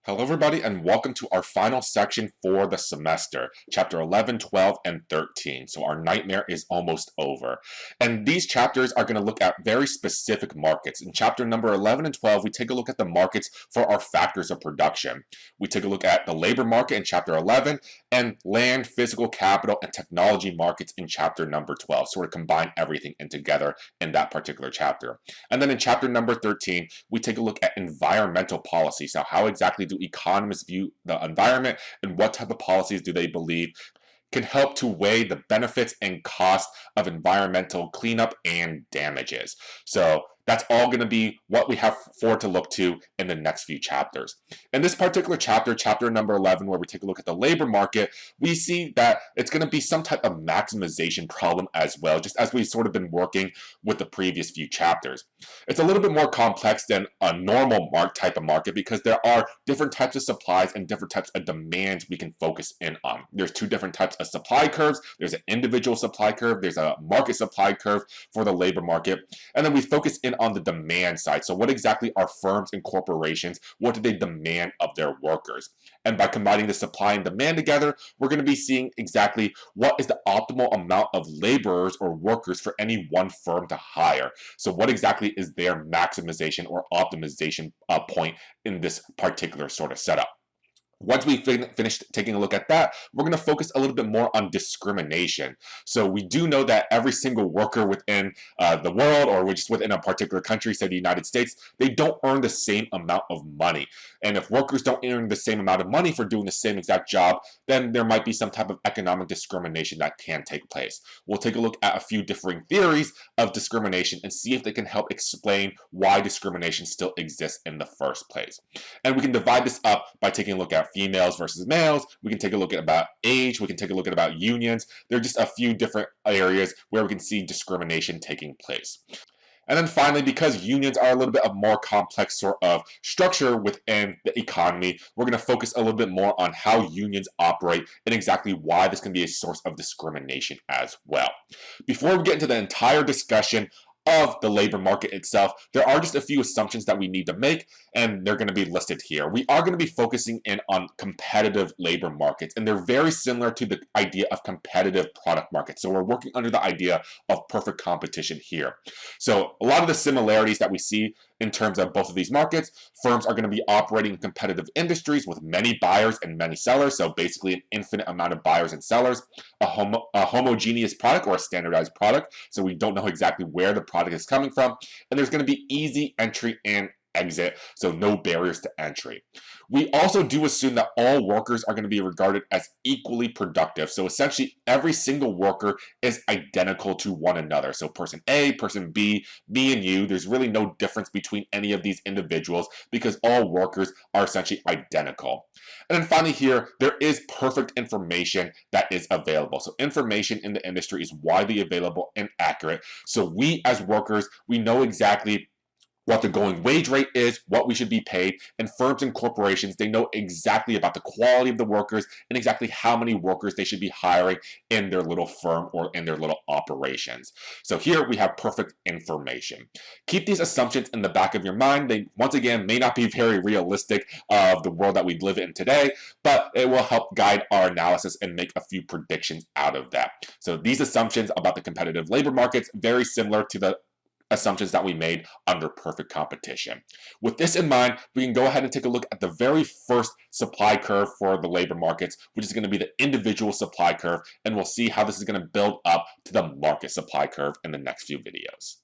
Hello everybody and welcome to our final section for the semester, chapter 11, 12, and 13. So our nightmare is almost over. And these chapters are going to look at very specific markets. In chapter number 11 and 12, we take a look at the markets for our factors of production. We take a look at the labor market in chapter 11 and land, physical capital, and technology markets in chapter number 12. So we're combine everything in together in that particular chapter. And then in chapter number 13, we take a look at environmental policy. So how exactly do economists view the environment and what type of policies do they believe can help to weigh the benefits and costs of environmental cleanup and damages. So that's all going to be what we have for to look to in the next few chapters. In this particular chapter, chapter number 11, where we take a look at the labor market, we see that it's going to be some type of maximization problem as well, just as we've sort of been working with the previous few chapters. It's a little bit more complex than a normal type of market because there are different types of supplies and different types of demands we can focus in on. There's two different types of supply curves. There's an individual supply curve. There's a market supply curve for the labor market. And then we focus in on the demand side. So what exactly are firms and corporations? What do they demand of their workers? And by combining the supply and demand together, we're going to be seeing exactly what is the optimal amount of laborers or workers for any one firm to hire. So what exactly is their maximization or optimization point in this particular sort of setup? Once we finished taking a look at that, we're going to focus a little bit more on discrimination. So we do know that every single worker within the world or just within a particular country, say the United States, they don't earn the same amount of money. And if workers don't earn the same amount of money for doing the same exact job, then there might be some type of economic discrimination that can take place. We'll take a look at a few differing theories of discrimination and see if they can help explain why discrimination still exists in the first place. And we can divide this up by taking a look at females versus males. We can take a look at about age. We can take a look at about unions. There are just a few different areas where we can see discrimination taking place. And then finally, because unions are a little bit of more complex sort of structure within the economy, we're going to focus a little bit more on how unions operate and exactly why this can be a source of discrimination as well. Before we get into the entire discussion of the labor market itself, there are just a few assumptions that we need to make, and they're going to be listed here. We are going to be focusing in on competitive labor markets, and they're very similar to the idea of competitive product markets. So we're working under the idea of perfect competition here. So a lot of the similarities that we see in terms of both of these markets, firms are going to be operating in competitive industries with many buyers and many sellers, so basically an infinite amount of buyers and sellers, a homogeneous product or a standardized product, so we don't know exactly where the product is coming from, and there's going to be easy entry and exit, so no barriers to entry. We also do assume that all workers are going to be regarded as equally productive. So essentially, every single worker is identical to one another. So person A, person B, me and you, there's really no difference between any of these individuals because all workers are essentially identical. And then finally here, there is perfect information that is available. So information in the industry is widely available and accurate. So we as workers, we know exactly what the going wage rate is, what we should be paid, and firms and corporations, they know exactly about the quality of the workers and exactly how many workers they should be hiring in their little firm or in their little operations. So here we have perfect information. Keep these assumptions in the back of your mind. They, once again, may not be very realistic of the world that we live in today, but it will help guide our analysis and make a few predictions out of that. So these assumptions about the competitive labor markets, very similar to the assumptions that we made under perfect competition. With this in mind, we can go ahead and take a look at the very first supply curve for the labor markets, which is going to be the individual supply curve, and we'll see how this is going to build up to the market supply curve in the next few videos.